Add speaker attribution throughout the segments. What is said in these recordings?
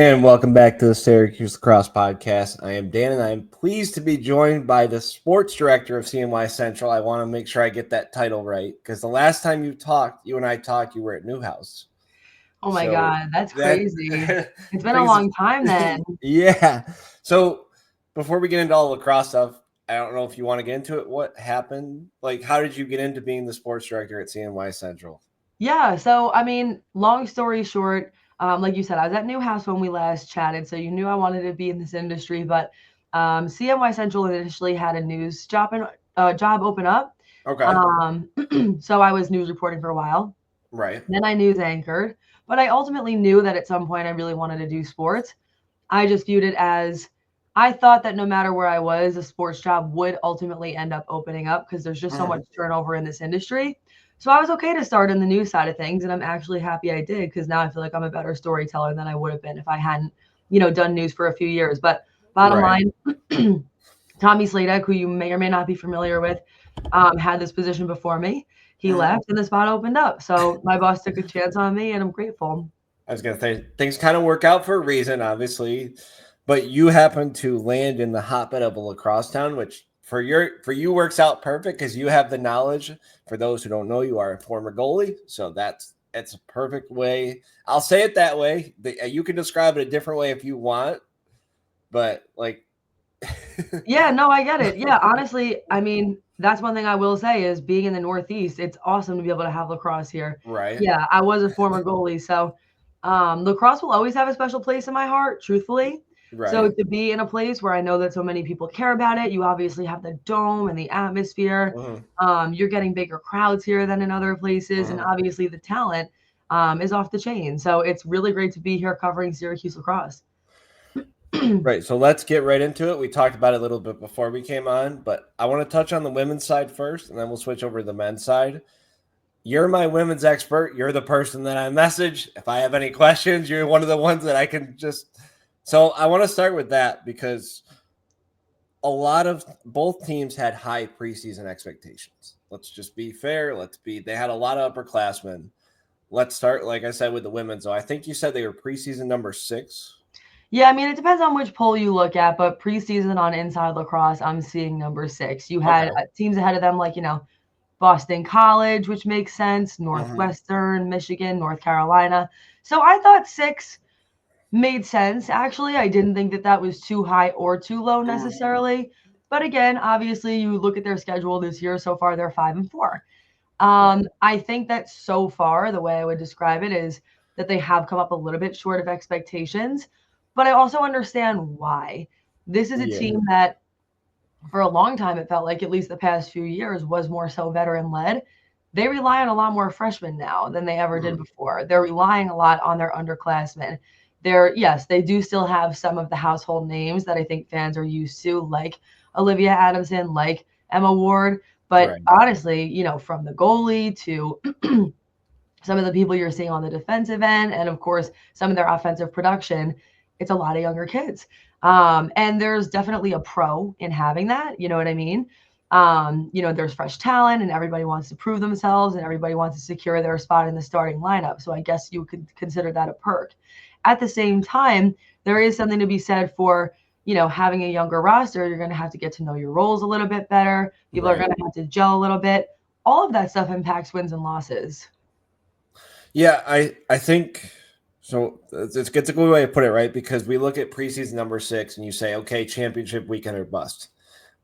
Speaker 1: And welcome back to the Syracuse Lacrosse Podcast. I am Dan, and I am pleased to be joined by the sports director of CNY Central. I want to make sure I get that title right because the last time you and I talked, you were at Newhouse.
Speaker 2: Oh my
Speaker 1: So
Speaker 2: God, that's
Speaker 1: that
Speaker 2: crazy. It's been a
Speaker 1: things,
Speaker 2: long time then.
Speaker 1: yeah. So before we get into all lacrosse stuff, I don't know if you want to get into it. What happened? Like, how did you get into being the sports director at CNY Central?
Speaker 2: Yeah, so I mean, long story short, like you said, I was at Newhouse when we last chatted, so you knew I wanted to be in this industry. But CMY Central initially had a news job open up.
Speaker 1: Okay.
Speaker 2: So I was news reporting for a while.
Speaker 1: Right.
Speaker 2: Then I news anchored, but I ultimately knew that at some point I really wanted to do sports. I just viewed it as I thought that no matter where I was, a sports job would ultimately end up opening up because there's just so much turnover in this industry. So I was okay to start in the news side of things, and I'm actually happy I did because now I feel like I'm a better storyteller than I would have been if I hadn't, done news for a few years. But bottom
Speaker 1: Right.
Speaker 2: line, Tommy Sladek, who you may or may not be familiar with, had this position before me. He left and the spot opened up. So my boss took a chance on me, and I'm grateful.
Speaker 1: I was gonna say things kind of work out for a reason, obviously, but you happen to land in the hotbed of a lacrosse town, which for you works out perfect because you have the knowledge. For those who don't know, you are a former goalie, so it's a perfect way. I'll say it that way. You can describe it a different way if you want, but like,
Speaker 2: Yeah, no, I get it. Yeah, honestly, I mean, that's one thing I will say is being in the Northeast, it's awesome to be able to have lacrosse here.
Speaker 1: right,
Speaker 2: Yeah, I was a former goalie, so lacrosse will always have a special place in my heart, truthfully. So
Speaker 1: right,
Speaker 2: to be in a place where I know that so many people care about it, you obviously have the dome and the atmosphere.
Speaker 1: mhm,
Speaker 2: You're getting bigger crowds here than in other places, and
Speaker 1: mhm.
Speaker 2: obviously the talent is off the chain. So it's really great to be here covering Syracuse lacrosse.
Speaker 1: Right. So let's get right into it. We talked about it a little bit before we came on, but I want to touch on the women's side first, and then we'll switch over to the men's side. You're my women's expert. You're the person that I message. If I have any questions, you're one of the ones that I can just. So I want to start with that because a lot of both teams had high preseason expectations. Let's just be fair. They had a lot of upperclassmen. Let's start, like I said, with the women. So I think you said they were preseason number 6.
Speaker 2: Yeah, I mean, it depends on which poll you look at, but preseason on Inside Lacrosse, I'm seeing number 6. You had
Speaker 1: Okay.
Speaker 2: teams ahead of them, like, Boston College, which makes sense,
Speaker 1: Mm-hmm.
Speaker 2: Northwestern, Michigan, North Carolina. So I thought 6 made sense. Actually, I didn't think that that was too high or too low necessarily. But again, obviously, you look at their schedule this year, so far they're 5-4.
Speaker 1: Right.
Speaker 2: I think that so far, the way I would describe it is that they have come up a little bit short of expectations, but I also understand why. This is a
Speaker 1: Yeah.
Speaker 2: team that, for a long time, it felt like, at least the past few years, was more so veteran led. They rely on a lot more freshmen now than they ever did
Speaker 1: Mhm.
Speaker 2: before. They're relying a lot on their underclassmen. Yes, they do still have some of the household names that I think fans are used to, like Olivia Adamson, like Emma Ward. But
Speaker 1: Right.
Speaker 2: honestly, from the goalie to some of the people you're seeing on the defensive end, and of course, some of their offensive production, it's a lot of younger kids. And there's definitely a pro in having that. You know what I mean? There's fresh talent, and everybody wants to prove themselves, and everybody wants to secure their spot in the starting lineup. So I guess you could consider that a perk. At the same time, there is something to be said for having a younger roster. You're going to have to get to know your roles a little bit better. People are
Speaker 1: Right.
Speaker 2: going to have to gel a little bit. All of that stuff impacts wins and losses.
Speaker 1: Yeah, I think so. It's a good way to put it, right? Because we look at preseason number 6, and you say, okay, championship weekend or bust.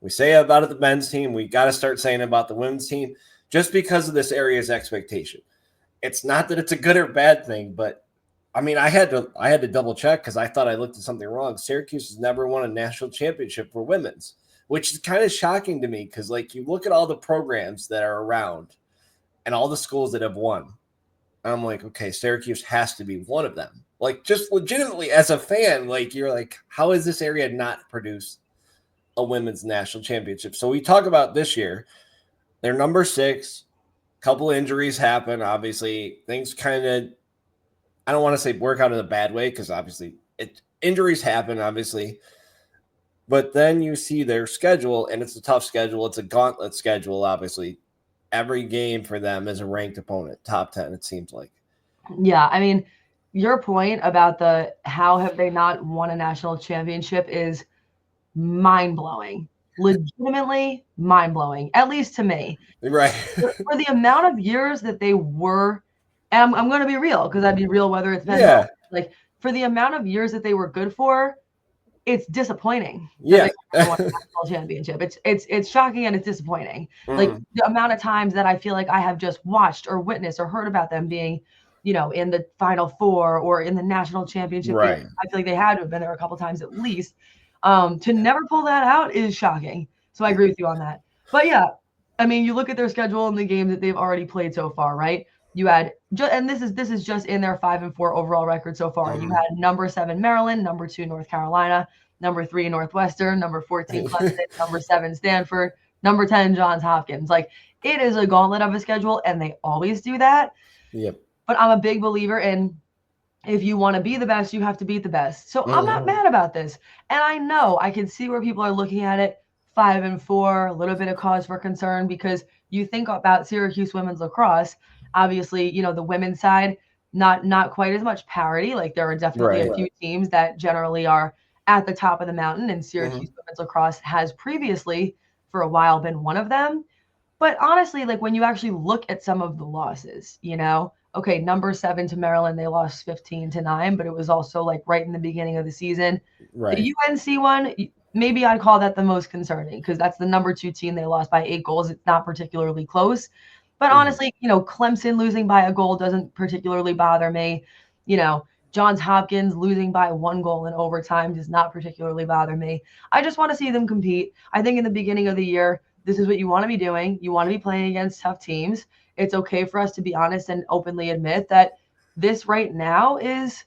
Speaker 1: We say about it the men's team. We got to start saying about the women's team, just because of this area's expectation. It's not that it's a good or bad thing, but I mean, I had to double check because I thought I looked at something wrong. Syracuse has never won a national championship for women's, which is kind of shocking to me because, like, you look at all the programs that are around and all the schools that have won. I'm like, okay, Syracuse has to be one of them. Like, just legitimately as a fan, like, you're like, how is this area not produced a women's national championship? So we talk about this year. They're number 6. Couple injuries happen. Obviously, things kind of, I don't want to say work out in a bad way because obviously injuries happen, obviously. But then you see their schedule, and it's a tough schedule. It's a gauntlet schedule, obviously. Every game for them is a ranked opponent, top 10, it seems like.
Speaker 2: Yeah, I mean, your point about the how have they not won a national championship is mind-blowing. Legitimately mind-blowing, at least to me.
Speaker 1: Right.
Speaker 2: For the amount of years that they were, and I'm going to be real because I'd be real whether it's been
Speaker 1: Yeah.
Speaker 2: like for the amount of years that they were good for, it's disappointing that
Speaker 1: Yeah.
Speaker 2: they never won a national championship. It's shocking and it's disappointing. Like
Speaker 1: Mhm.
Speaker 2: the amount of times that I feel like I have just watched or witnessed or heard about them being, in the Final Four or in the national championship game.
Speaker 1: Right.
Speaker 2: I feel like they had to have been there a couple times at least. To never pull that out is shocking. So I agree with you on that. But yeah, I mean, you look at their schedule and the games that they've already played so far, right? You had and this is just in their 5-4 overall record so far. You had number 7 Maryland, number 2 North Carolina, number 3 Northwestern, number 14 Clemson, number 7 Stanford, number 10 Johns Hopkins. Like it is a gauntlet of a schedule, and they always do that.
Speaker 1: Yep.
Speaker 2: But I'm a big believer in if you want to be the best, you have to beat the best. So I'm not mad about this. And I know I can see where people are looking at it 5-4, a little bit of cause for concern because you think about Syracuse women's lacrosse. Obviously, the women's side, not quite as much parity. Like there are definitely a few teams that generally are at the top of the mountain, and Syracuse women's lacrosse has previously, for a while, been one of them. But honestly, like when you actually look at some of the losses, okay, number 7 to Maryland, they lost 15-9, but it was also like right in the beginning of the season.
Speaker 1: Right.
Speaker 2: The UNC one, maybe I'd call that the most concerning because that's the number 2 team. They lost by 8 goals. It's not particularly close. But honestly, Clemson losing by a goal doesn't particularly bother me. Johns Hopkins losing by 1 goal in overtime does not particularly bother me. I just want to see them compete. I think in the beginning of the year, this is what you want to be doing. You want to be playing against tough teams. It's okay for us to be honest and openly admit that this right now is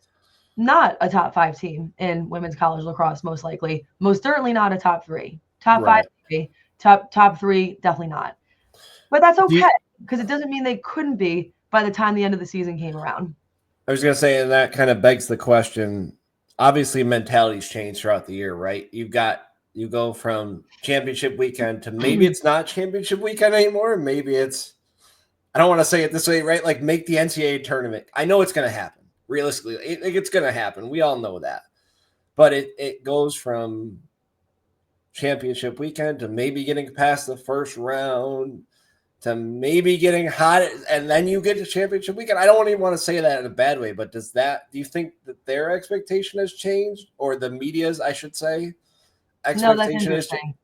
Speaker 2: not a top 5 team in women's college lacrosse, most likely. Most certainly not a top 3. Top 5, maybe. Top 3, definitely not. But that's okay because it doesn't mean they couldn't be by the time the end of the season came around.
Speaker 1: I was going to say, and that kind of begs the question. Obviously, mentalities change throughout the year, right? You go from championship weekend to maybe it's not championship weekend anymore. Maybe it's, I don't want to say it this way, right? Like make the NCAA tournament. I know it's going to happen. Realistically, it's going to happen. We all know that. But it goes from championship weekend to maybe getting past the first round to maybe getting hot, and then you get to championship weekend. I don't even want to say that in a bad way, but do you think that their expectation has changed, or the media's, I should say, expectation?
Speaker 2: No, that's interesting.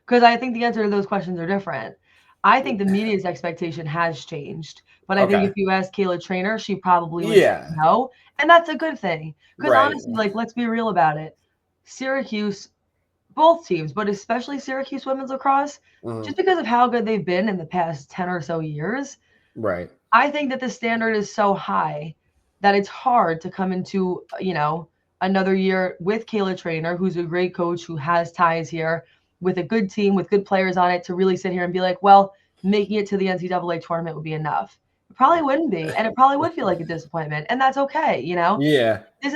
Speaker 2: Because I think the answer to those questions are different. I think the media's expectation has changed. But I think if you ask Kayla Trainer, she probably would say no. And that's a good thing. Because honestly, like, let's be real about it. Syracuse, both teams, but especially Syracuse women's lacrosse, just because of how good they've been in the past 10 or so years,
Speaker 1: right?
Speaker 2: I think that the standard is so high that it's hard to come into, another year with Kayla Trainer, who's a great coach, who has ties here, with a good team, with good players on it, to really sit here and be like, well, making it to the NCAA tournament would be enough. It probably wouldn't be, and it probably would feel like a disappointment, and that's okay,
Speaker 1: Yeah.
Speaker 2: This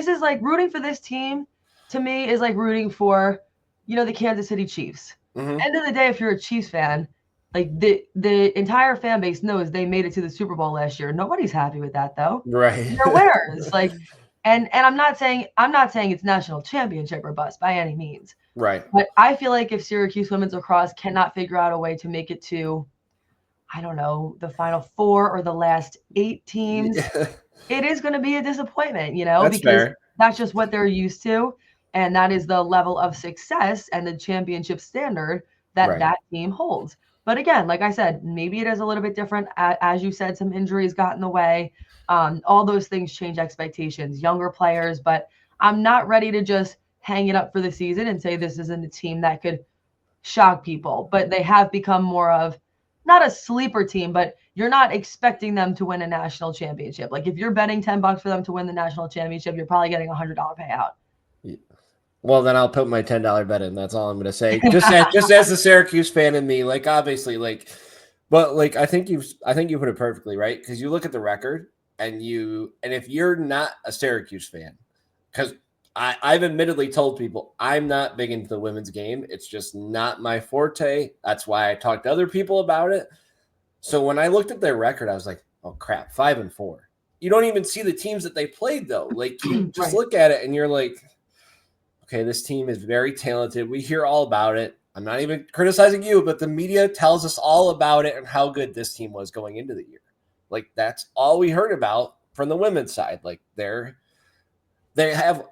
Speaker 2: is like rooting for this team, to me, is like rooting for, the Kansas City Chiefs. End of the day, if you're a Chiefs fan, like the entire fan base knows they made it to the Super Bowl last year. Nobody's happy with that though.
Speaker 1: Right.
Speaker 2: They're winners. Like, and I'm not saying it's national championship or bust by any means.
Speaker 1: Right.
Speaker 2: But I feel like if Syracuse women's lacrosse cannot figure out a way to make it to, I don't know, the Final Four or the last 8 teams, it is going to be a disappointment,
Speaker 1: That's
Speaker 2: because
Speaker 1: fair.
Speaker 2: that's just what they're used to. And that is the level of success and the championship standard that team holds. But again, like I said, maybe it is a little bit different. As you said, some injuries got in the way. All those things change expectations, younger players. But I'm not ready to just hang it up for the season and say this isn't a team that could shock people. But they have become more of not a sleeper team, but you're not expecting them to win a national championship. Like if you're betting $10 for them to win the national championship, you're probably getting $100 payout.
Speaker 1: Well, then I'll put my $10 bet in. That's all I'm going to say. Just as a Syracuse fan in me, like obviously, like, but like I think you put it perfectly, right? Because you look at the record, and if you're not a Syracuse fan, because I've admittedly told people I'm not big into the women's game. It's just not my forte. That's why I talked to other people about it. So when I looked at their record, I was like, oh crap, 5-4. you don't even see the teams that they played though. Like you just
Speaker 2: Right.
Speaker 1: look at it and you're like, okay, this team is very talented. We hear all about it. I'm not even criticizing you, but the media tells us all about it and how good this team was going into the year. Like that's all we heard about from the women's side. Like they have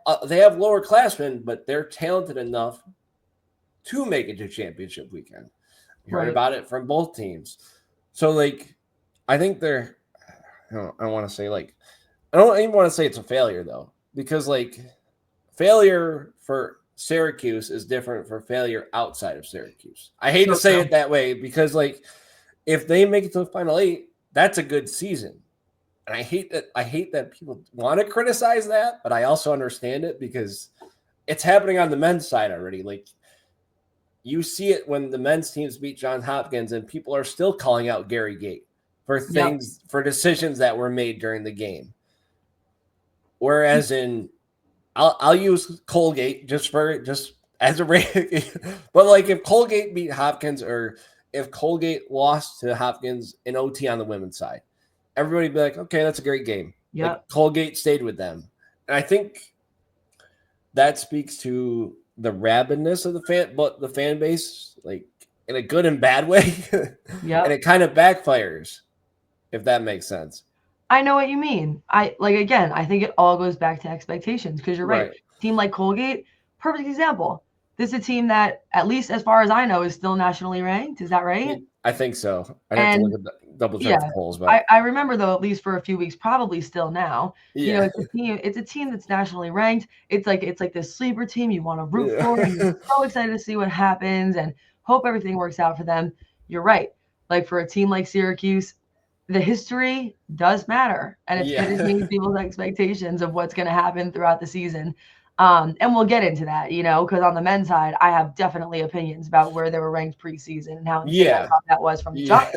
Speaker 1: lower classmen, but they're talented enough to make it to championship weekend. You heard
Speaker 2: Right.
Speaker 1: about it from both teams. So like, I think they're. I don't want to say like, I don't even want to say it's a failure though, because like, failure for Syracuse is different for failure outside of Syracuse. I hate
Speaker 2: So
Speaker 1: to say
Speaker 2: true.
Speaker 1: it that way because like, if they make it to the final 8, that's a good season. And I hate that people want to criticize that, but I also understand it because it's happening on the men's side already. Like you see it when the men's teams beat Johns Hopkins and people are still calling out Gary Gate for
Speaker 2: Yep.
Speaker 1: for decisions that were made during the game. Whereas I'll use Colgate just as a but like if Colgate beat Hopkins or if Colgate lost to Hopkins in OT on the women's side, everybody would be like, okay, that's a great game.
Speaker 2: Yep.
Speaker 1: Like Colgate stayed with them. And I think that speaks to the rabidness of the fan base, like in a good and bad way.
Speaker 2: Yep.
Speaker 1: And it kind of backfires, if that makes sense.
Speaker 2: I know what you mean. Again, I think it all goes back to expectations because you're right. Team like Colgate, perfect example. This is a team that, at least as far as I know, is still nationally ranked. Is that right?
Speaker 1: I think so. I'd have to look at double check the polls, but
Speaker 2: I remember though, at least for a few weeks, probably still now.
Speaker 1: yeah.
Speaker 2: It's a team that's nationally ranked. It's like this sleeper team you want to root for, and you're so excited to see what happens and hope everything works out for them. You're right. Like for a team like Syracuse, the history does matter, and it's going to change people's expectations of what's going to happen throughout the season. And we'll get into that, because on the men's side, I have definitely opinions about where they were ranked preseason and how insane I thought that was from the jump.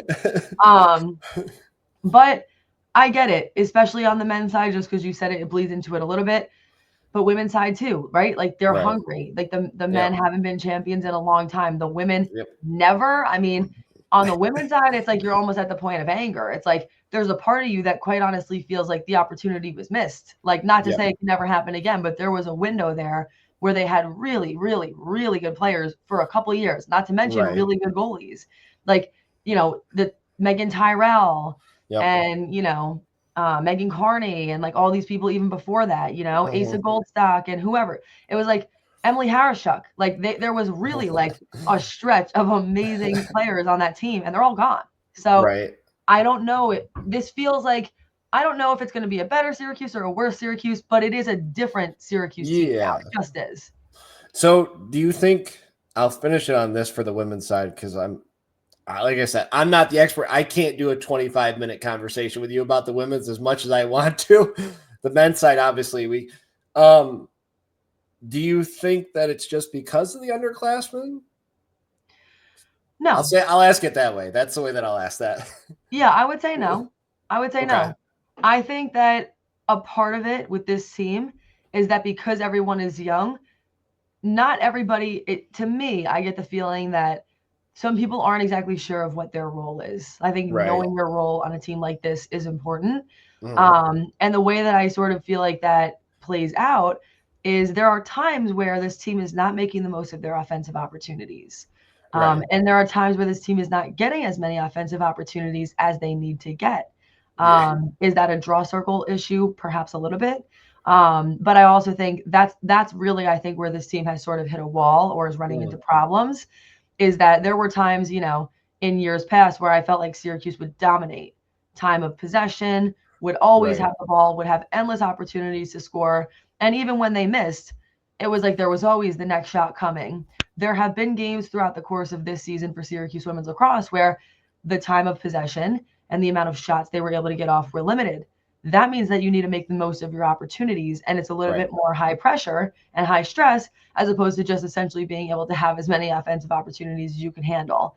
Speaker 2: But I get it, especially on the men's side, just because you said it bleeds into it a little bit. But women's side too, right? Like they're hungry. Like the men haven't been champions in a long time. The women never. I mean, on the women's side, it's like you're almost at the point of anger. It's like there's a part of you that quite honestly feels like the opportunity was missed. Like not to say it can never happen again, but there was a window there where they had really, really, really good players for a couple of years, not to mention really good goalies. Like, the Megan Tyrell and, Megan Carney and like all these people even before that, Asa Goldstock and whoever. It was like Emily Harishuk. Like there was really like a stretch of amazing players on that team, and they're all gone. So I don't know. This feels like I don't know if it's going to be a better Syracuse or a worse Syracuse, but it is a different Syracuse team now. It just is.
Speaker 1: So do you think I'll finish it on this for the women's side because like I said, I'm not the expert. I can't do a 25-minute conversation with you about the women's as much as I want to. The men's side, obviously, do you think that it's just because of the underclassmen?
Speaker 2: No.
Speaker 1: I'll ask it that way. That's the way that I'll ask that.
Speaker 2: Yeah, I would say no. No. I think that a part of it with this team is that because everyone is young, not everybody, to me, I get the feeling that some people aren't exactly sure of what their role is. I think knowing your role on a team like this is important. And the way that I sort of feel like that plays out is there are times where this team is not making the most of their offensive opportunities. And there are times where this team is not getting as many offensive opportunities as they need to get. Is that a draw circle issue? Perhaps a little bit. But I also think that's really, I think, where this team has sort of hit a wall or is running into problems, is that there were times, in years past where I felt like Syracuse would dominate time of possession, would always have the ball, would have endless opportunities to score. And even when they missed, it was like there was always the next shot coming. There have been games throughout the course of this season for Syracuse women's lacrosse where the time of possession and the amount of shots they were able to get off were limited. That means that you need to make the most of your opportunities, and it's a little bit more high pressure and high stress as opposed to just essentially being able to have as many offensive opportunities as you can handle.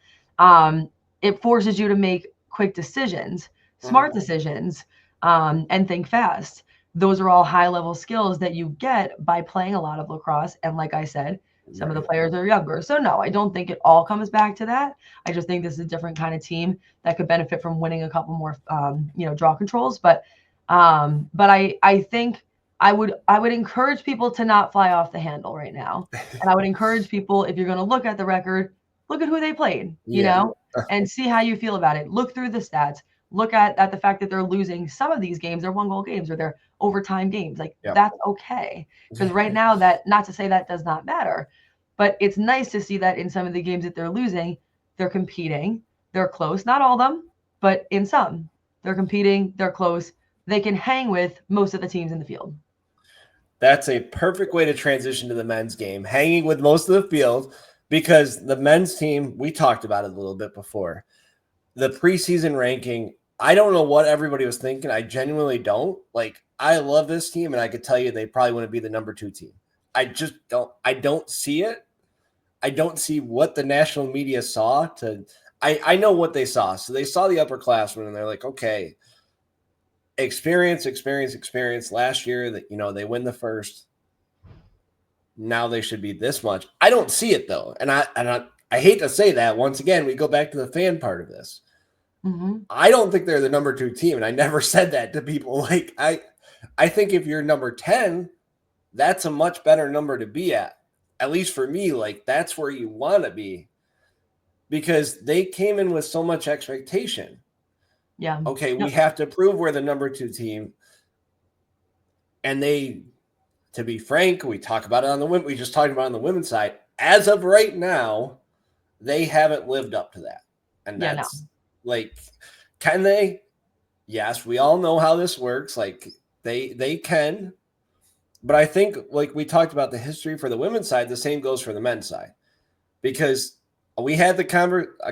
Speaker 2: It forces you to make quick decisions, smart decisions, and think fast. Those are all high-level skills that you get by playing a lot of lacrosse. And like I said, some of the players are younger. So no, I don't think it all comes back to that. I just think this is a different kind of team that could benefit from winning a couple more, draw controls. But But I think I would encourage people to not fly off the handle right now. And I would encourage people, if you're going to look at the record, look at who they played,
Speaker 1: Yeah.
Speaker 2: and see how you feel about it. Look through the stats. Look at the fact that they're losing some of these games. They're 1-goal games or they're overtime games. Like
Speaker 1: Yep.
Speaker 2: that's okay. Because right now, that, not to say that does not matter, but it's nice to see that in some of the games that they're losing, they're competing, they're close. Not all of them, but in some, they're competing, they're close. They can hang with most of the teams in the field.
Speaker 1: That's a perfect way to transition to the men's game, hanging with most of the field, because the men's team, we talked about it a little bit before. The preseason ranking, I don't know what everybody was thinking. I genuinely don't. Like, I love this team, and I could tell you they probably want to be the number 2 team. I just don't. I don't see it. I don't see what the national media saw. I know what they saw. So they saw the upperclassmen, and they're like, okay, experience. Last year, that they win the first. Now they should be this much. I don't see it though, and I hate to say that. Once again, we go back to the fan part of this.
Speaker 2: Mm-hmm.
Speaker 1: I don't think they're the number 2 team, and I never said that to people. Like I think if you're number 10, that's a much better number to be at. At least for me, like that's where you want to be, because they came in with so much expectation.
Speaker 2: Yeah.
Speaker 1: Okay, we
Speaker 2: Yep.
Speaker 1: have to prove we're the number 2 team, and they, to be frank, we talk about it on the women. We just talked about it on the women's side. As of right now, they haven't lived up to that, and
Speaker 2: Yeah. No.
Speaker 1: that's like, can they? Yes, we all know how this works. Like they can, but I think like we talked about the history for the women's side, the same goes for the men's side, because we had a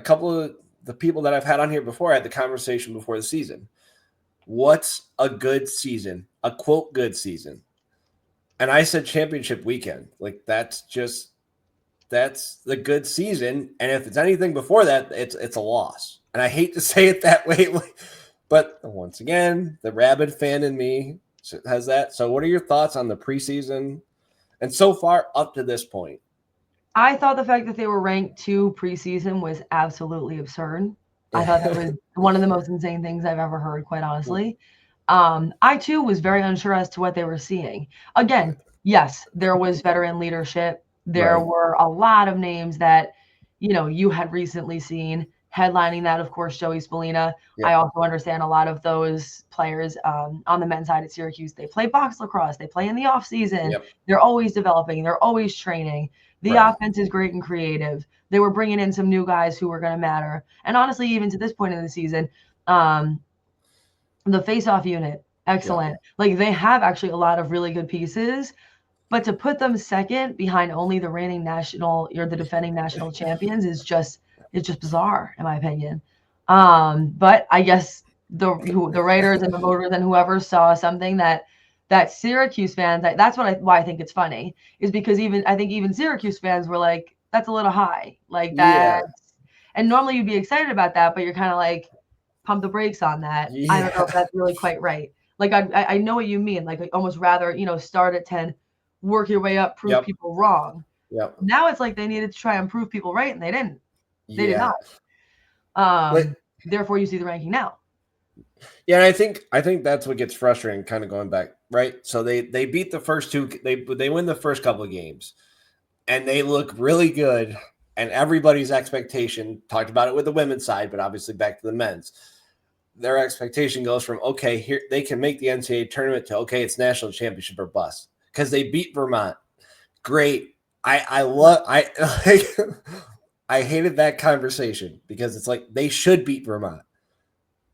Speaker 1: couple of the people that I've had on here before had the conversation before the season. What's a good season? A quote good season. And I said championship weekend. Like that's the good season. And if it's anything before that, it's a loss. And I hate to say it that way, but once again, the rabid fan in me has that. So what are your thoughts on the preseason and so far up to this point?
Speaker 2: I thought the fact that they were ranked 2 preseason was absolutely absurd. I thought that was one of the most insane things I've ever heard, quite honestly. I too was very unsure as to what they were seeing. Again, yes, there was veteran leadership. There
Speaker 1: Right.
Speaker 2: were a lot of names that, you had recently seen. Headlining that, of course, Joey Spallina.
Speaker 1: Yep.
Speaker 2: I also understand a lot of those players on the men's side at Syracuse. They play box lacrosse. They play in the off season.
Speaker 1: Yep.
Speaker 2: They're always developing. They're always training. The
Speaker 1: Right.
Speaker 2: offense is great and creative. They were bringing in some new guys who were going to matter. And honestly, even to this point in the season, the face-off unit, excellent. Like they have actually a lot of really good pieces, but to put them second behind only the reigning national or the defending national champions is just bizarre in my opinion. But I guess the writers and the voters and whoever saw something that Syracuse fans, that's why I think it's funny, is because I think even Syracuse fans were like, that's a little high, like
Speaker 1: Yeah.
Speaker 2: that. And normally you'd be excited about that, but you're kind of like, pump the brakes on that. I don't know if that's really quite right. Like I know what you mean. Like I almost rather, start at 10, work your way up, prove people wrong.
Speaker 1: Yep.
Speaker 2: Now it's like they needed to try and prove people right, and they didn't. They did
Speaker 1: Yeah.
Speaker 2: not. Therefore, you see the ranking now.
Speaker 1: Yeah, and I think that's what gets frustrating. Kind of going back, right? So they beat the first 2. They win the first couple of games, and they look really good. And everybody's expectation, talked about it with the women's side, but obviously back to the men's. Their expectation goes from, okay, here they can make the NCAA tournament, to, okay, it's national championship or bust, because they beat Vermont. Great. I hated that conversation, because it's like they should beat Vermont.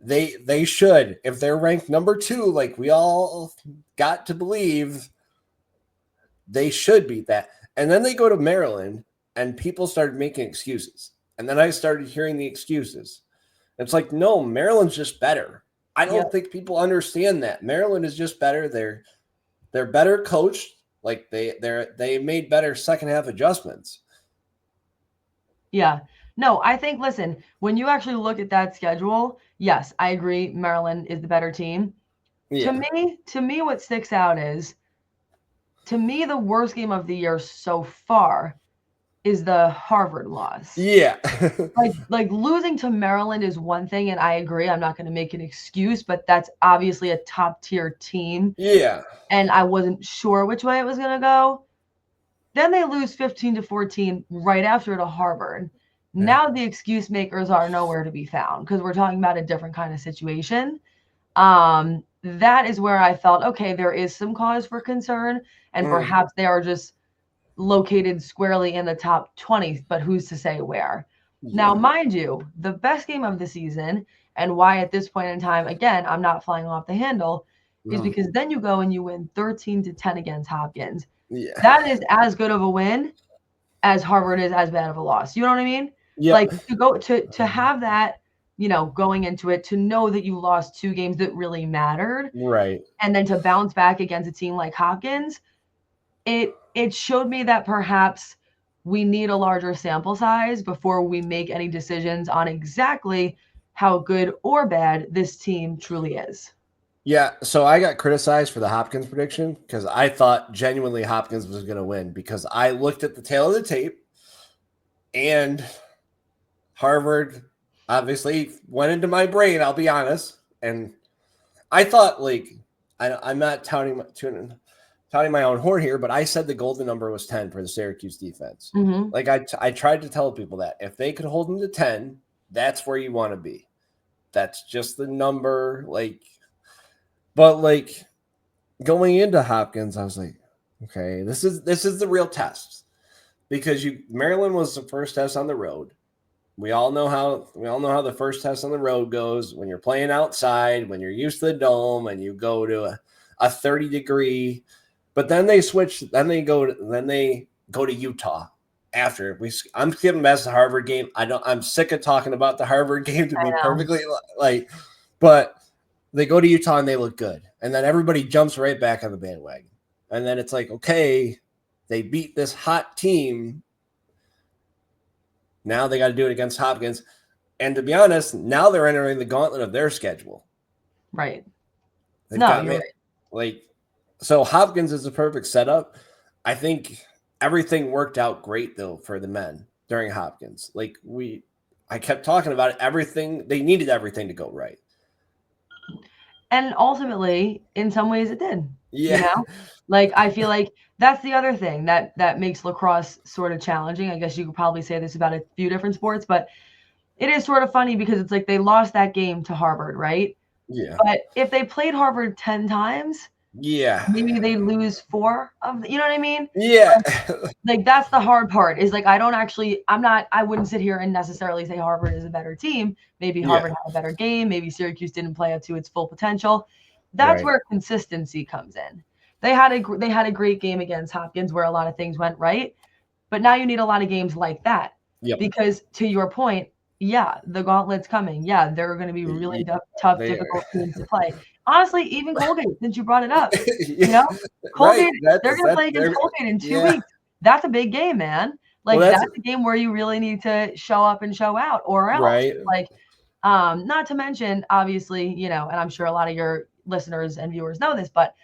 Speaker 1: They should. If they're ranked number 2, like we all got to believe, they should beat that. And then they go to Maryland, and people started making excuses. And then I started hearing the excuses. It's like, no, Maryland's just better. I don't think people understand that. Maryland is just better. They're better coached. Like they made better second half adjustments.
Speaker 2: Yeah. No, I think, listen, when you actually look at that schedule, yes, I agree. Maryland is the better team.
Speaker 1: Yeah.
Speaker 2: To me, what sticks out is, to me, the worst game of the year so far is the Harvard loss.
Speaker 1: Yeah.
Speaker 2: Like losing to Maryland is one thing, and I agree. I'm not going to make an excuse, but that's obviously a top tier team.
Speaker 1: Yeah.
Speaker 2: And I wasn't sure which way it was going to go. Then they lose 15-14 right after to Harvard. Now the excuse makers are nowhere to be found because we're talking about a different kind of situation. That is where I felt, okay, there is some cause for concern, and perhaps they are just located squarely in the top 20, but who's to say where? Now, mind you, the best game of the season, and why at this point in time, again, I'm not flying off the handle, is because then you go and you win 13-10 against Hopkins.
Speaker 1: Yeah.
Speaker 2: That is as good of a win as Harvard is as bad of a loss. You know what I mean?
Speaker 1: Yep.
Speaker 2: Like to go to have that, going into it, to know that you lost 2 games that really mattered,
Speaker 1: Right.
Speaker 2: and then to bounce back against a team like Hopkins, it showed me that perhaps we need a larger sample size before we make any decisions on exactly how good or bad this team truly is.
Speaker 1: Yeah, so I got criticized for the Hopkins prediction because I thought genuinely Hopkins was going to win because I looked at the tail of the tape and Harvard obviously went into my brain, I'll be honest. And I thought, like, I'm not touting my own horn here, but I said the golden number was 10 for the Syracuse defense.
Speaker 2: Mm-hmm.
Speaker 1: Like, I tried to tell people that if they could hold them to 10, that's where you want to be. That's just the number, like. But like going into Hopkins, I was like, okay, this is the real test because Maryland was the first test on the road. We all know how the first test on the road goes when you're playing outside, when you're used to the dome, and you go to a 30-degree. But then they switch. Then they go to Utah after I'm skipping past the Harvard game. I'm sick of talking about the Harvard game to be perfectly like, but. They go to Utah and they look good. And then everybody jumps right back on the bandwagon. And then it's like, okay, they beat this hot team. Now they got to do it against Hopkins. And to be honest, now they're entering the gauntlet of their schedule.
Speaker 2: Right.
Speaker 1: They've got me, like, so Hopkins is a perfect setup. I think everything worked out great, though, for the men during Hopkins. Like, I kept talking about it. They needed everything to go right.
Speaker 2: And ultimately, in some ways, it did.
Speaker 1: Yeah.
Speaker 2: Like I feel like that's the other thing that makes lacrosse sort of challenging. I guess you could probably say this about a few different sports, but it is sort of funny because it's like they lost that game to Harvard, right?
Speaker 1: Yeah.
Speaker 2: But if they played Harvard 10 times, maybe they lose 4 of you know what I mean?
Speaker 1: Yeah.
Speaker 2: Like that's the hard part is like I wouldn't sit here and necessarily say Harvard is a better team. Maybe Harvard had a better game. Maybe Syracuse didn't play up to its full potential. That's where consistency comes in. They had a great game against Hopkins where a lot of things went right, but now you need a lot of games like that. Because to your point, the gauntlet's coming. They're going to be really tough, difficult teams to play. Honestly, even Colgate, since you brought it up, Colgate, they're going to play against Colgate in 2 weeks. That's a big game, man. Like that's a game where you really need to show up and show out, or else. Like, not to mention, obviously, and I'm sure a lot of your listeners and viewers know this, but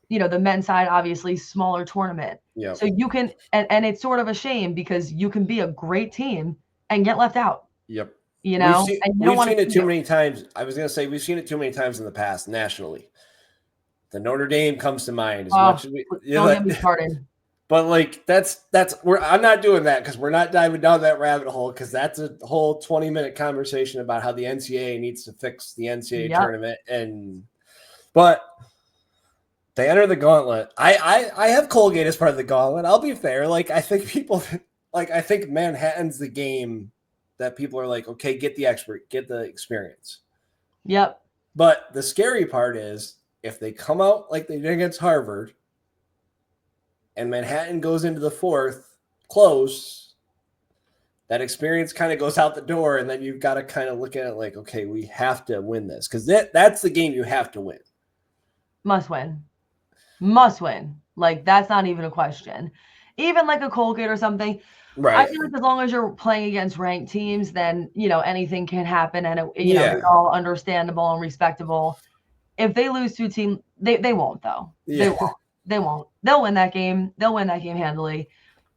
Speaker 2: the men's side, obviously, smaller tournament. So you can, and it's sort of a shame because you can be a great team and get left out.
Speaker 1: Yep.
Speaker 2: We've
Speaker 1: seen it too many times. I was going to say we've seen it too many times in the past nationally. The Notre Dame comes to mind as much as we.
Speaker 2: Don't get me started.
Speaker 1: But like I'm not doing that because we're not diving down that rabbit hole because that's a whole 20-minute conversation about how the NCAA needs to fix the NCAA tournament but they enter the gauntlet. I have Colgate as part of the gauntlet. I'll be fair. Like I think Manhattan's the game that people are like, okay, get the experience.
Speaker 2: Yep.
Speaker 1: But the scary part is if they come out like they did against Harvard and Manhattan goes into the fourth close, that experience kind of goes out the door, and then you've got to kind of look at it like, okay, we have to win this because that's the game you have to win.
Speaker 2: Must win. Like that's not even a question. Even like a Colgate or something. Right. I feel like as long as you're playing against ranked teams, then anything can happen, and it's all understandable and respectable. If they lose to a team, they won't though. They won't. They'll win that game. They'll win that game handily.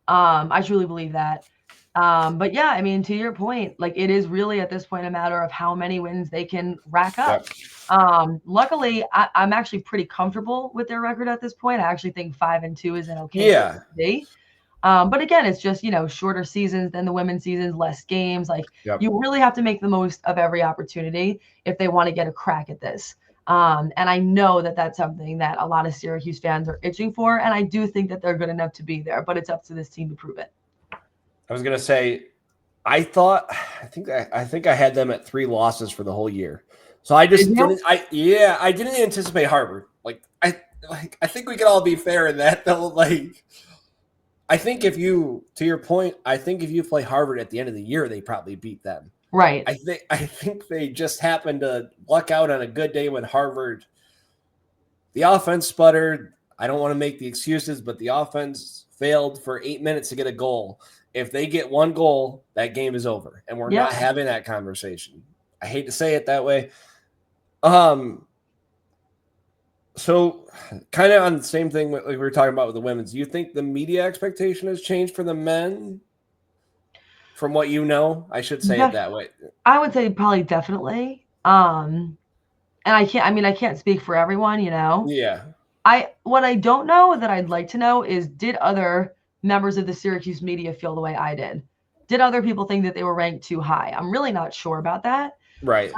Speaker 2: I truly believe that. But yeah, I mean, to your point, like it is really at this point a matter of how many wins they can rack up.
Speaker 1: Yep.
Speaker 2: Luckily, I'm actually pretty comfortable with their record at this point. I actually think 5-2 is an okay place
Speaker 1: Yeah.
Speaker 2: to be. But again, it's just, shorter seasons than the women's seasons, less games. Like
Speaker 1: Yep.
Speaker 2: you really have to make the most of every opportunity if they want to get a crack at this. And I know that that's something that a lot of Syracuse fans are itching for. And I do think that they're good enough to be there, but it's up to this team to prove it.
Speaker 1: I was gonna say, I think I had them at 3 losses for the whole year. So I
Speaker 2: Did
Speaker 1: just
Speaker 2: you?
Speaker 1: I didn't anticipate Harvard. I think we can all be fair in that though. Like I think to your point, I think if you play Harvard at the end of the year, they probably beat them.
Speaker 2: Right.
Speaker 1: I think they just happened to luck out on a good day when Harvard. The offense sputtered. I don't want to make the excuses, but the offense failed for 8 minutes to get a goal. If they get one goal, that game is over, and we're
Speaker 2: Yeah.
Speaker 1: not having that conversation. I hate to say it that way. So kind of on the same thing like we were talking about with the women's. Do you think the media expectation has changed for the men? From what you know, I should say it that way.
Speaker 2: I would say probably definitely. And I can't speak for everyone,
Speaker 1: Yeah.
Speaker 2: What I don't know that I'd like to know is, did other members of the Syracuse media feel the way I did? Did other people think that they were ranked too high? I'm really not sure about that.
Speaker 1: Right.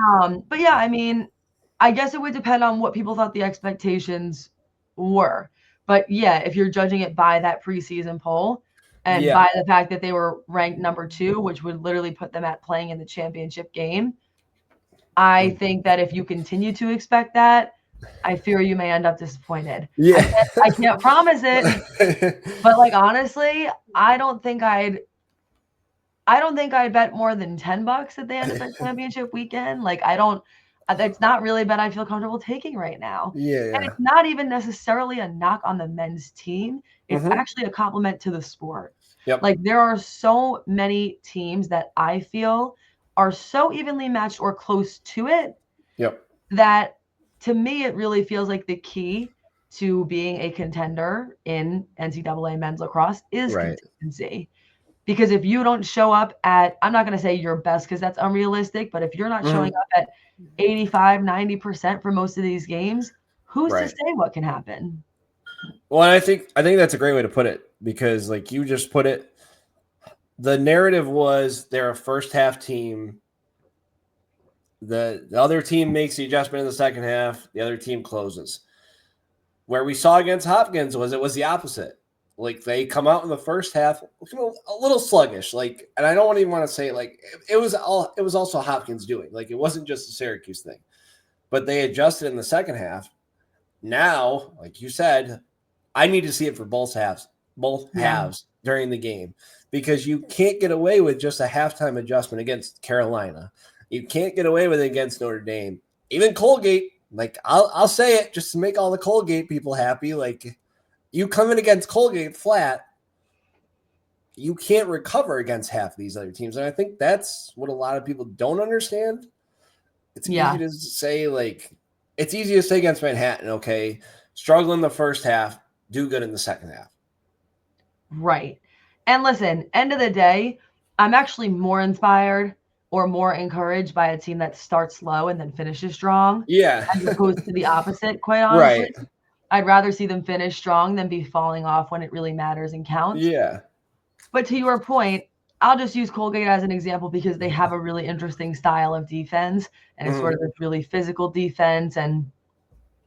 Speaker 2: But yeah, I mean, I guess it would depend on what people thought the expectations were. But yeah, if you're judging it by that preseason poll and by the fact that they were ranked number 2, which would literally put them at playing in the championship game, I think that if you continue to expect that, I fear you may end up disappointed.
Speaker 1: Yeah.
Speaker 2: I can't promise it, but like honestly, I don't think I'd bet more than $10 at the end of the championship weekend. Like that's not really a bet I feel comfortable taking right now.
Speaker 1: Yeah.
Speaker 2: And it's not even necessarily a knock on the men's team. It's actually a compliment to the sport.
Speaker 1: Yep.
Speaker 2: Like there are so many teams that I feel are so evenly matched or close to it.
Speaker 1: Yep.
Speaker 2: That to me, it really feels like the key to being a contender in NCAA men's lacrosse is consistency. Because if you don't show up at, I'm not going to say your best because that's unrealistic, but if you're not showing up at 85, 90% for most of these games, who's to say what can happen?
Speaker 1: Well, I think that's a great way to put it, because like you just put it, the narrative was they're a first half team. The other team makes the adjustment in the second half. The other team closes. Where we saw against Hopkins was the opposite. Like they come out in the first half a little sluggish. Like, and I don't even want to say like it was also Hopkins doing. Like it wasn't just a Syracuse thing, but they adjusted in the second half. Now, like you said, I need to see it for both halves during the game, because you can't get away with just a halftime adjustment against Carolina. You can't get away with it against Notre Dame. Even Colgate, like I'll say it just to make all the Colgate people happy. Like you come in against Colgate flat, you can't recover against half these other teams. And I think that's what a lot of people don't understand. It's easy to say, like, it's easy to say against Manhattan, okay, struggle in the first half, do good in the second half.
Speaker 2: Right. And listen, end of the day, I'm actually more inspired or more encouraged by a team that starts slow and then finishes strong.
Speaker 1: Yeah.
Speaker 2: As opposed to the opposite, quite honestly. Right. I'd rather see them finish strong than be falling off when it really matters and counts.
Speaker 1: Yeah.
Speaker 2: But to your point, I'll just use Colgate as an example because they have a really interesting style of defense, and it's sort of this really physical defense, and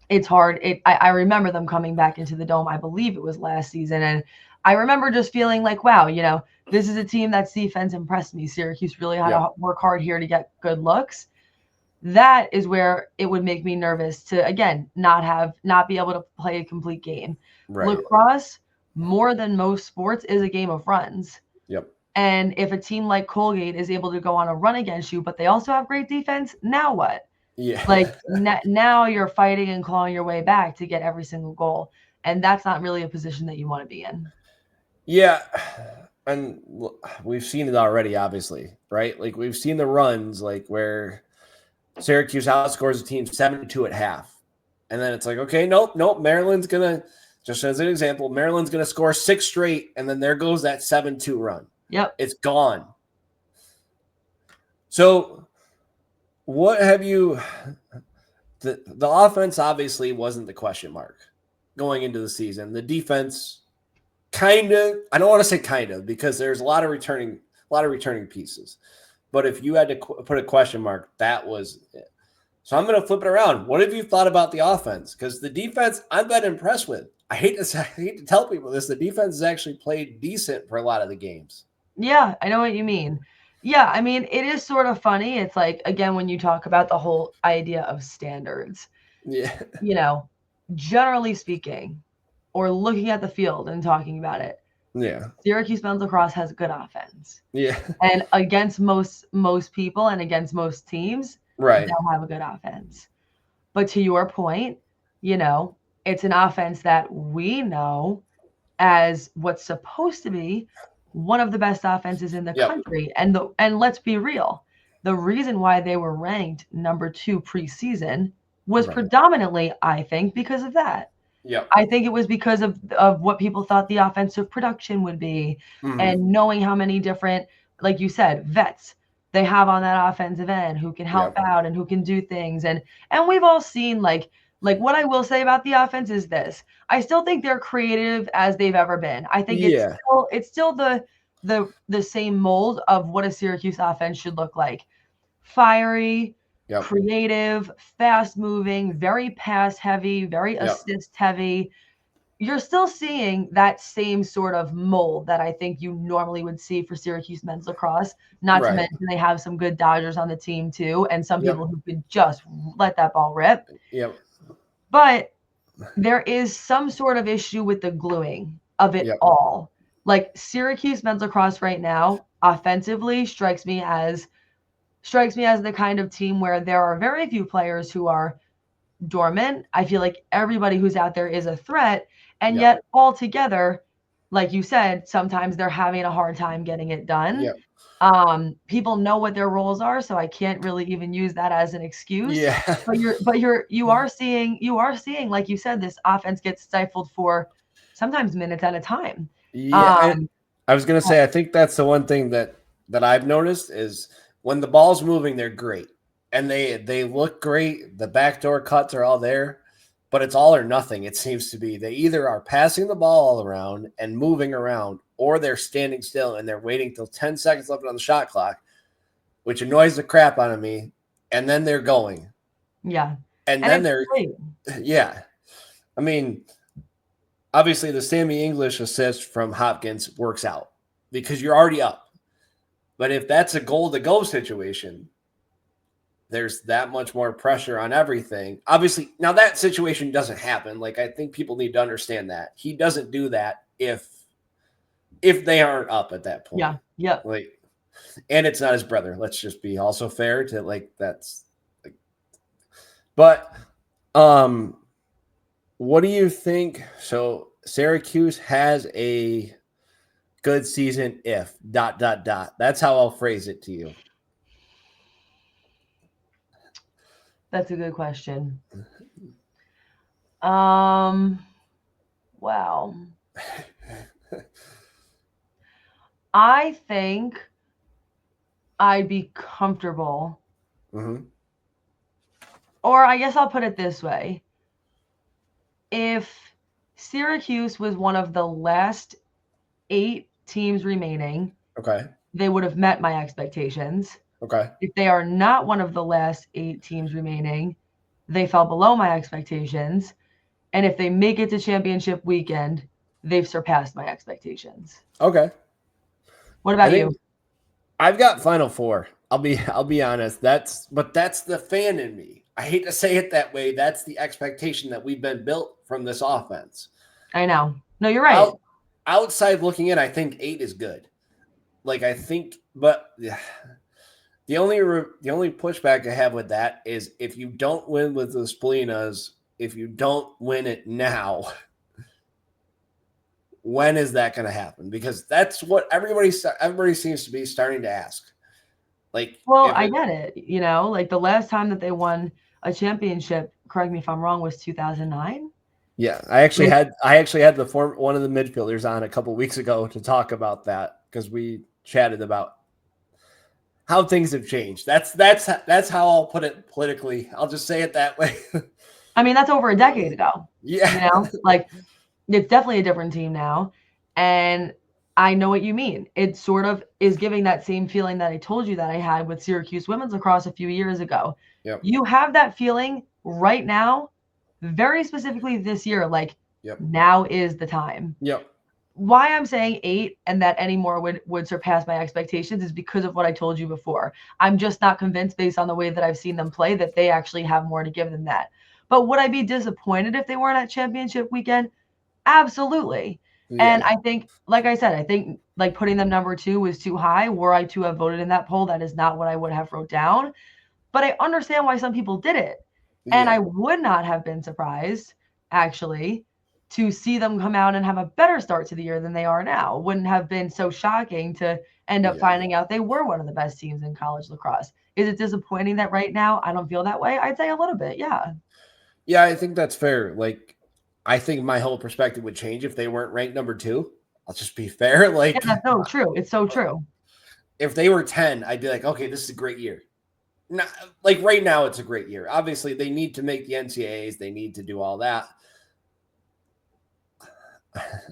Speaker 2: it's hard. I remember them coming back into the Dome, I believe it was last season, and I remember just feeling like, wow, this is a team that's defense impressed me. Syracuse really had to work hard here to get good looks. That is where it would make me nervous to, again, not be able to play a complete game. Right. Lacrosse, more than most sports, is a game of runs.
Speaker 1: Yep.
Speaker 2: And if a team like Colgate is able to go on a run against you, but they also have great defense, now what?
Speaker 1: Yeah.
Speaker 2: Like now you're fighting and clawing your way back to get every single goal. And that's not really a position that you want to be in.
Speaker 1: Yeah. And we've seen it already, obviously, right? Like we've seen the runs, like where Syracuse outscores a team 7-2 at half. And then it's like, okay, nope. Maryland's going to just as an example, Maryland's going to score 6 straight, and then there goes that 7-2 run.
Speaker 2: Yep.
Speaker 1: It's gone. So what have you – the offense obviously wasn't the question mark going into the season. The defense kind of – I don't want to say kind of because there's a lot of returning pieces. But if you had to put a question mark, that was it. So I'm going to flip it around. What have you thought about the offense? Because the defense I've been impressed with. I hate to tell people this. The defense has actually played decent for a lot of the games.
Speaker 2: Yeah, I know what you mean. Yeah, I mean, it is sort of funny. It's like, again, when you talk about the whole idea of standards,
Speaker 1: Yeah.
Speaker 2: Generally speaking, or looking at the field and talking about it,
Speaker 1: Yeah.
Speaker 2: Syracuse men's lacrosse has good offense.
Speaker 1: Yeah.
Speaker 2: And against most people and against most teams,
Speaker 1: right.
Speaker 2: they'll have a good offense. But to your point, it's an offense that we know as what's supposed to be one of the best offenses in the country. And let's be real, the reason why they were ranked number 2 preseason was predominantly, I think, because of that. I think it was because of what people thought the offensive production would be, and knowing how many different, like you said, vets they have on that offensive end who can help out and who can do things. And we've all seen like what I will say about the offense is this. I still think they're creative as they've ever been. I think it's still the same mold of what a Syracuse offense should look like. Fiery, creative, fast-moving, very pass-heavy, very assist-heavy. You're still seeing that same sort of mold that I think you normally would see for Syracuse men's lacrosse. Not to mention they have some good Dodgers on the team too, and some people who could just let that ball rip. But there is some sort of issue with the gluing of it all. Like Syracuse men's lacrosse right now, offensively, strikes me as the kind of team where there are very few players who are dormant. I feel like everybody who's out there is a threat, and yet altogether, like you said, sometimes they're having a hard time getting it done. People know what their roles are, so I can't really even use that as an excuse. But you are seeing, like you said, this offense gets stifled for sometimes minutes at a time.
Speaker 1: I was gonna say, I think that's the one thing that I've noticed is when the ball's moving, they're great. And they look great. The backdoor cuts are all there, but it's all or nothing. It seems to be they either are passing the ball all around and moving around, or they're standing still and they're waiting till 10 seconds left on the shot clock, which annoys the crap out of me. And then they're going.
Speaker 2: Yeah.
Speaker 1: And then they're great. Yeah. I mean, obviously the Sammy English assist from Hopkins works out because you're already up. But if that's a goal to go situation, there's that much more pressure on everything. Obviously, now that situation doesn't happen. Like, I think people need to understand that. He doesn't do that if they aren't up at that point.
Speaker 2: Yeah.
Speaker 1: Like, and it's not his brother. Let's just be also fair to like that's like, but what do you think? So Syracuse has a good season if ... That's how I'll phrase it to you.
Speaker 2: That's a good question. Wow. I think I'd be comfortable. Or I guess I'll put it this way. If Syracuse was one of the last 8 teams remaining, they would have met my expectations. If they are not one of the last 8 teams remaining, they fell below my expectations. And if they make it to championship weekend, they've surpassed my expectations.
Speaker 1: Okay.
Speaker 2: What about you?
Speaker 1: I've got Final Four. I'll be honest. That's the fan in me. I hate to say it that way. That's the expectation that we've been built from this offense.
Speaker 2: I know. No, you're right.
Speaker 1: Outside looking in, I think 8 is good. Like, I think, but the only pushback I have with that is if you don't win with the Splinas, if you don't win it now, when is that going to happen? Because that's what everybody seems to be starting to ask. Like,
Speaker 2: well, I get it. Like the last time that they won a championship, correct me if I'm wrong, was 2009.
Speaker 1: Yeah, I actually had one of the midfielders on a couple weeks ago to talk about that because we chatted about how things have changed. That's how I'll put it politically. I'll just say it that way.
Speaker 2: I mean, that's over a decade ago. You
Speaker 1: Yeah.
Speaker 2: know, like it's definitely a different team now. And I know what you mean. It sort of is giving that same feeling that I told you that I had with Syracuse women's lacrosse a few years ago.
Speaker 1: Yep.
Speaker 2: You have that feeling right now, very specifically this year, like
Speaker 1: Yep.
Speaker 2: now is the time.
Speaker 1: Yep.
Speaker 2: Why I'm saying 8 and that any more would surpass my expectations is because of what I told you before. I'm just not convinced based on the way that I've seen them play that they actually have more to give than that. But would I be disappointed if they weren't at championship weekend? Absolutely. And
Speaker 1: Yeah.
Speaker 2: I think, like I said, I think like putting them number 2 was too high. Were I to have voted in that poll, that is not what I would have wrote down. But I understand why some people did it. And
Speaker 1: Yeah.
Speaker 2: I would not have been surprised, actually, to see them come out and have a better start to the year than they are now. Wouldn't have been so shocking to end up
Speaker 1: Yeah.
Speaker 2: finding out they were one of the best teams in college lacrosse. Is it disappointing that right now I don't feel that way? I'd say a little bit, yeah.
Speaker 1: Yeah, I think that's fair. Like, I think my whole perspective would change if they weren't ranked number 2. I'll just be fair.
Speaker 2: Yeah,
Speaker 1: Like,
Speaker 2: that's so true. It's so true.
Speaker 1: if they were 10, I'd be like, okay, this is a great year. Not, like right now, it's a great year. Obviously, they need to make the NCAAs. They need to do all that.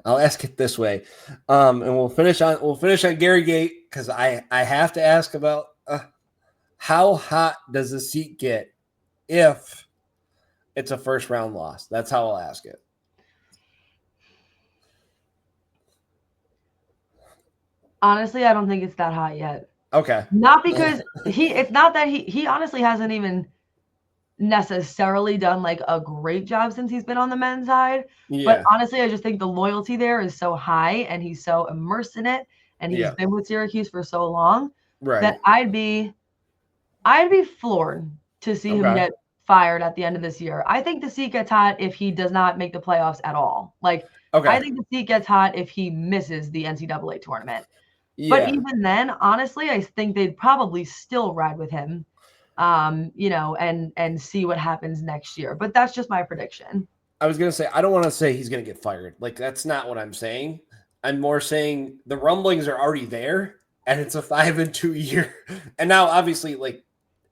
Speaker 1: I'll ask it this way, and we'll finish on Gary Gate because I have to ask about how hot does the seat get if it's a first round loss? That's how I'll ask it.
Speaker 2: Honestly, I don't think it's that hot yet.
Speaker 1: Okay.
Speaker 2: Not because it's not that he honestly hasn't even necessarily done like a great job since he's been on the men's side. But
Speaker 1: Yeah.
Speaker 2: honestly, I just think the loyalty there is so high and he's so immersed in it and he's
Speaker 1: Yeah.
Speaker 2: been with Syracuse for so long
Speaker 1: Right.
Speaker 2: that I'd be floored to see him
Speaker 1: Okay.
Speaker 2: get fired at the end of this year. I think the seat gets hot if he does not make the playoffs at all. Like
Speaker 1: Okay.
Speaker 2: I think the seat gets hot if he misses the NCAA tournament. But
Speaker 1: Yeah.
Speaker 2: even then, honestly, I think they'd probably still ride with him, you know, and see what happens next year. But that's just my prediction.
Speaker 1: I was gonna say I don't want to say he's gonna get fired. Like that's not what I'm saying. I'm more saying the rumblings are already there, and it's a 5-2 year. And now, obviously, like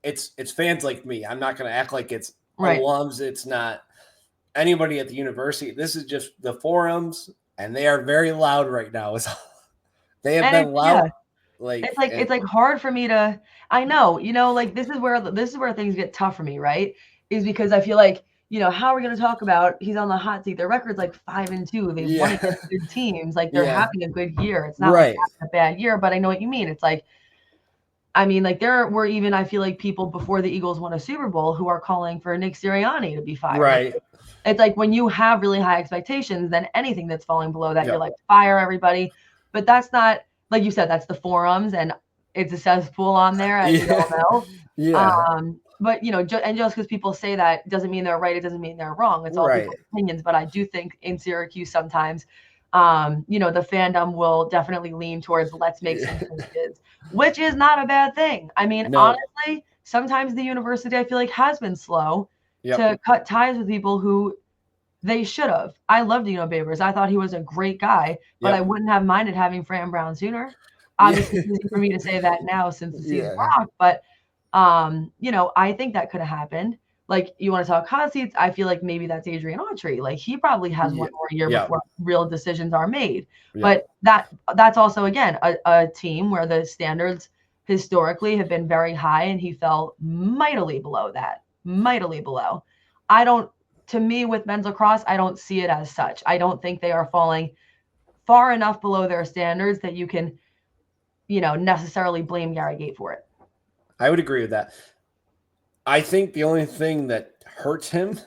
Speaker 1: it's fans like me. I'm not gonna act like it's
Speaker 2: Right.
Speaker 1: alums. It's not anybody at the university. This is just the forums, and they are very loud right now. They have been loud.
Speaker 2: Yeah,
Speaker 1: Like
Speaker 2: it's like hard for me to. I know, you know, like this is where things get tough for me, right? Is because I feel like, you know, how are we going to talk about he's on the hot seat? Their record's like 5-2. They've won
Speaker 1: yeah,
Speaker 2: against good teams. Like they're
Speaker 1: yeah,
Speaker 2: having a good year. It's not like
Speaker 1: right,
Speaker 2: having a bad year, but I know what you mean. It's like, I mean, like there were even I feel like people before the Eagles won a Super Bowl who are calling for Nick Sirianni to be fired.
Speaker 1: right.
Speaker 2: It's like when you have really high expectations, then anything that's falling below that,
Speaker 1: Yep.
Speaker 2: you're like, fire everybody. But that's not, like you said, that's the forums and it's a cesspool on there, as we all know.
Speaker 1: Yeah,
Speaker 2: But you know, and just because people say that doesn't mean they're right. It doesn't mean they're wrong. It's all
Speaker 1: right.
Speaker 2: people's opinions. But I do think in Syracuse sometimes, you know, the fandom will definitely lean towards let's make some changes, which is not a bad thing. I mean,
Speaker 1: No.
Speaker 2: honestly, sometimes the university I feel like has been slow
Speaker 1: Yep.
Speaker 2: to cut ties with people who they should have. I loved Dino Babers. I thought he was a great guy, but
Speaker 1: Yep.
Speaker 2: I wouldn't have minded having Fran Brown sooner. Obviously, it's easy for me to say that now since the season's rocked, but you know, I think that could have happened. Like you want to talk hot seats, I feel like maybe that's Adrian Autry. Like he probably has one more year before real decisions are made. But that's also again a team where the standards historically have been very high and he fell mightily below that. Mightily below. To me with men's lacrosse, I don't see it as such. I don't think they are falling far enough below their standards that you can, you know, necessarily blame Gary Gate for it.
Speaker 1: I would agree with that. I think the only thing that hurts him,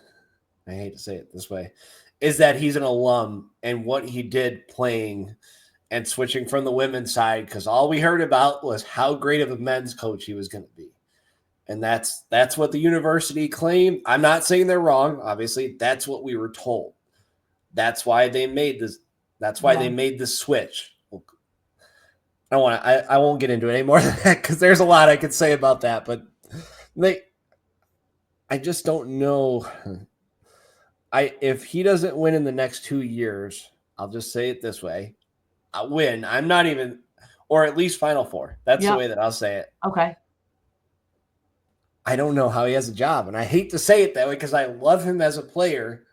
Speaker 1: I hate to say it this way, is that he's an alum and what he did playing and switching from the women's side, because all we heard about was how great of a men's coach he was going to be. And that's what the university claimed. I'm not saying they're wrong. Obviously, that's what we were told. That's why they made this. That's why they made the switch. I won't get into it any more than that because there's a lot I could say about that. But I just don't know. if he doesn't win in the next 2 years, I'll just say it this way. I'll win. I'm not even, or at least Final Four. That's the
Speaker 2: Yep.
Speaker 1: way that I'll say it.
Speaker 2: Okay.
Speaker 1: I don't know how he has a job. And I hate to say it that way because I love him as a player,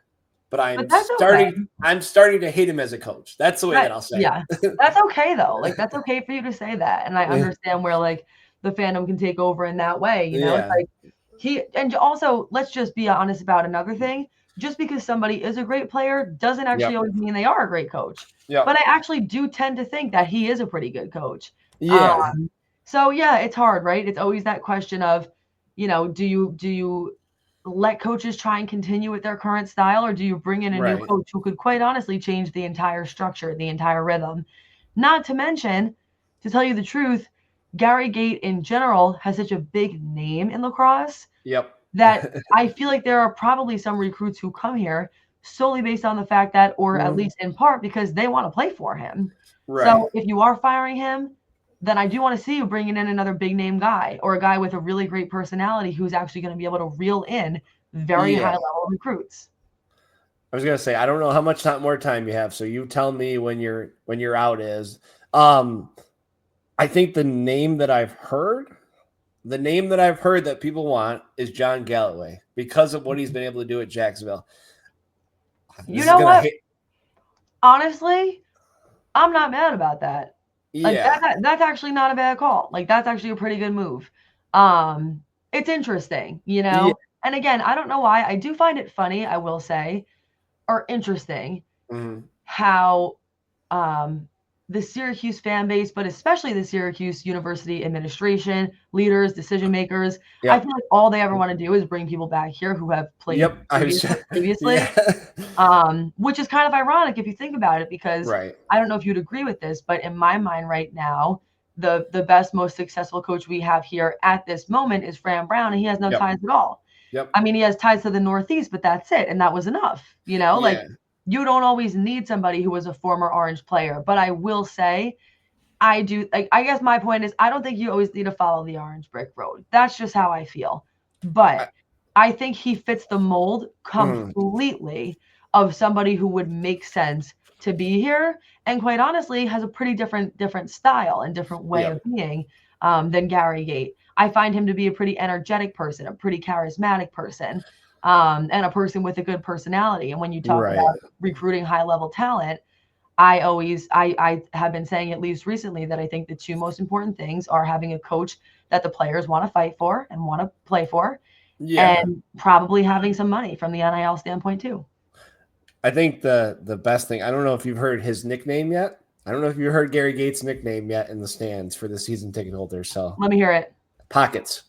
Speaker 1: but
Speaker 2: that's okay.
Speaker 1: I'm starting to hate him as a coach. That's the way that I'll say it.
Speaker 2: That's okay though. Like that's okay for you to say that. And I understand where like the fandom can take over in that way, you know? It's like and also let's just be honest about another thing. Just because somebody is a great player doesn't actually always mean they are a great coach.
Speaker 1: Yep.
Speaker 2: But I actually do tend to think that he is a pretty good coach.
Speaker 1: Yeah.
Speaker 2: So yeah, it's hard, right? It's always that question of, you know, do you let coaches try and continue with their current style, or do you bring in a new coach who could quite honestly change the entire structure, the entire rhythm? Not to mention, to tell you the truth, Gary Gait in general has such a big name in lacrosse that I feel like there are probably some recruits who come here solely based on the fact that, or at least in part because they want to play for him. So if you are firing him, then I do want to see you bringing in another big name guy or a guy with a really great personality who's actually going to be able to reel in very high level recruits.
Speaker 1: I was going to say, I don't know how much more time you have. So you tell me when you're out is. I think the name that I've heard that people want is John Galloway because of what he's been able to do at Jacksonville.
Speaker 2: You know what? Honestly, I'm not mad about that. Like that's actually not a bad call. Like that's actually a pretty good move. It's interesting, you know? And again, I don't know why. I do find it funny, I will say, or interesting how the Syracuse fan base, but especially the Syracuse University administration, leaders, decision makers, I feel like all they ever want to do is bring people back here who have played previously. Which is kind of ironic if you think about it, because I don't know if you'd agree with this, but in my mind right now, the best, most successful coach we have here at this moment is Fran Brown, and he has no ties at all. I mean, he has ties to the Northeast, but that's it, and that was enough. You know, like you don't always need somebody who was a former Orange player, but I will say, I do. Like, I guess my point is, I don't think you always need to follow the orange brick road. That's just how I feel. But I think he fits the mold completely of somebody who would make sense to be here, and quite honestly, has a pretty different style and different way of being than Gary Gait. I find him to be a pretty energetic person, a pretty charismatic person. And a person with a good personality. And when you talk about recruiting high-level talent, I have been saying at least recently that I think the two most important things are having a coach that the players want to fight for and want to play for, and probably having some money from the NIL standpoint too.
Speaker 1: I think the best thing, I don't know if you've heard his nickname yet. I don't know if you heard Gary Gait's nickname yet in the stands for the season ticket holders. So
Speaker 2: let me hear it.
Speaker 1: Pockets.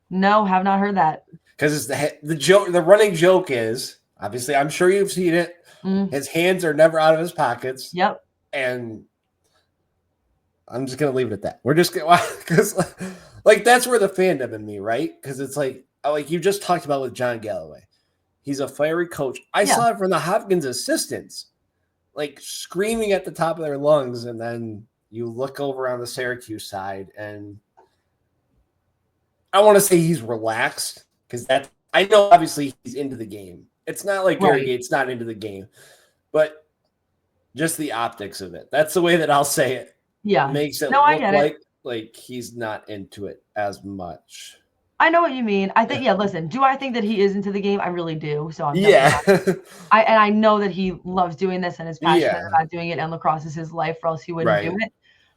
Speaker 2: No, have not heard that.
Speaker 1: Because it's the joke. The running joke is, obviously, I'm sure you've seen it. His hands are never out of his pockets. And I'm just gonna leave it at that. We're just gonna, because like that's where the fandom in me, right? Because it's like you just talked about with John Galloway. He's a fiery coach. I saw it from the Hopkins assistants, like screaming at the top of their lungs, and then you look over on the Syracuse side, and I want to say he's relaxed. Because I know obviously he's into the game. It's not like Gary Gait's not into the game, but just the optics of it. That's the way that I'll say it. Makes it look like he's not into it as much.
Speaker 2: I know what you mean. I think, listen, do I think that he is into the game? I really do. So I'm I know that he loves doing this and is passionate about doing it, and lacrosse is his life, or else he wouldn't do it.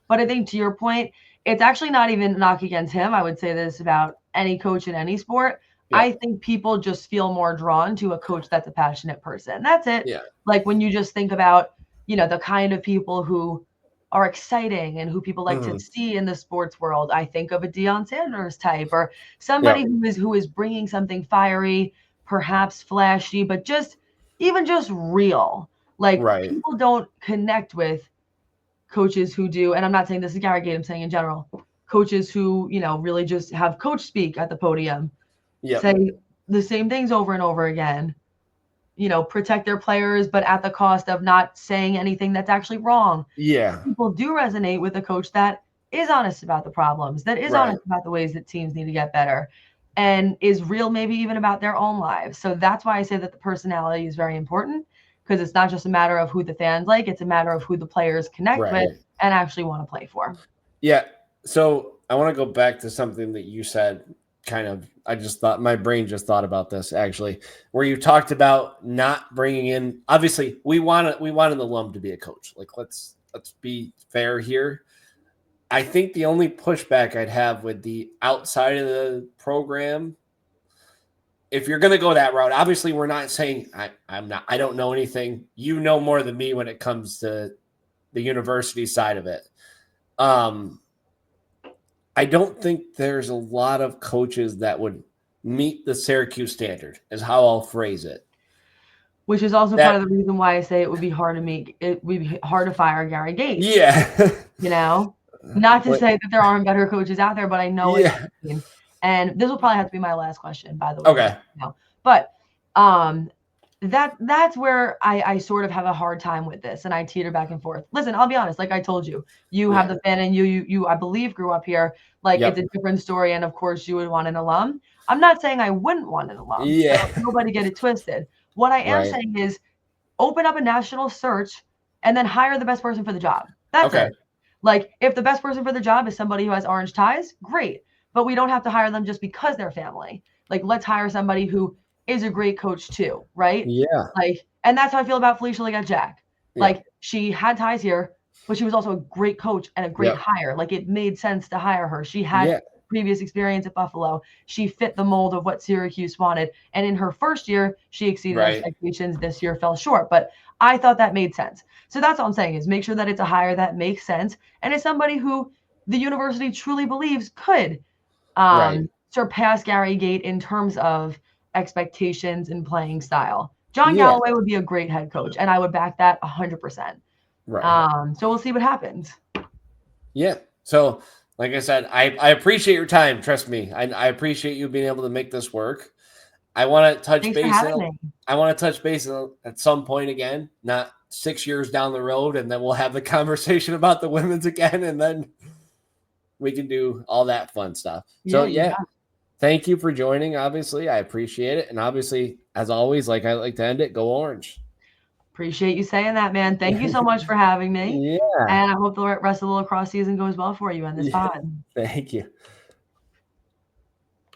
Speaker 2: But I think to your point, it's actually not even a knock against him. I would say this about any coach in any sport. I think people just feel more drawn to a coach that's a passionate person. That's it. Like when you just think about, you know, the kind of people who are exciting and who people like to see in the sports world. I think of a Deion Sanders type, or somebody who is bringing something fiery, perhaps flashy, but just real. Like people don't connect with coaches who do, and I'm not saying this is Gary Gait, I'm saying in general, coaches who, you know, really just have coach speak at the podium. Say the same things over and over again, you know, protect their players, but at the cost of not saying anything that's actually wrong. People do resonate with a coach that is honest about the problems, that is honest about the ways that teams need to get better. and is real, maybe even about their own lives. So that's why I say that the personality is very important, because it's not just a matter of who the fans like, it's a matter of who the players connect with and actually want to play for.
Speaker 1: Yeah. So I want to go back to something that you said. Kind of, I just thought my brain just thought about this actually, where you talked about not bringing in. Obviously, we want an alum to be a coach. Like, let's be fair here. I think the only pushback I'd have with the outside of the program, if you're going to go that route, obviously we're not saying I don't know anything. You know more than me when it comes to the university side of it. I don't think there's a lot of coaches that would meet the Syracuse standard, is how I'll phrase it.
Speaker 2: Which is also part of the reason why I say it would be hard to fire Gary Gates.
Speaker 1: Yeah.
Speaker 2: You know, not to say that there aren't better coaches out there, but I know it's, and this will probably have to be my last question, by the way.
Speaker 1: Okay.
Speaker 2: But that's where I sort of have a hard time with this, and I teeter back and forth. Listen, I'll be honest, like I told you, you have the fan, and you I believe grew up here. Like it's a different story, and of course you would want an alum. I'm not saying I wouldn't want an alum.
Speaker 1: Yeah.
Speaker 2: So nobody get it twisted. What I am saying is open up a national search and then hire the best person for the job. That's it. Like if the best person for the job is somebody who has orange ties, great. But we don't have to hire them just because they're family. Like let's hire somebody who is a great coach too, right?
Speaker 1: Yeah.
Speaker 2: Like, and that's how I feel about Felicia Leggett-Jack. Like she had ties here, but she was also a great coach and a great hire. Like it made sense to hire her. She had previous experience at Buffalo. She fit the mold of what Syracuse wanted. And in her first year, she exceeded expectations. This year fell short. But I thought that made sense. So that's all I'm saying is make sure that it's a hire that makes sense. And it's somebody who the university truly believes could surpass Gary Gate in terms of expectations and playing style. John Galloway would be a great head coach, and I would back that 100%. So we'll see what happens.
Speaker 1: Yeah. So like I said, I appreciate your time. Trust me. I appreciate you being able to make this work. I want to touch base. I want to touch base at some point again, not 6 years down the road, and then we'll have the conversation about the women's again, and then we can do all that fun stuff. So thank you for joining. Obviously, I appreciate it, and obviously, as always, like I like to end it, go Orange.
Speaker 2: Appreciate you saying that, man. Thank you so much for having me.
Speaker 1: Yeah.
Speaker 2: And I hope the rest of the lacrosse season goes well for you in this pod.
Speaker 1: Thank you.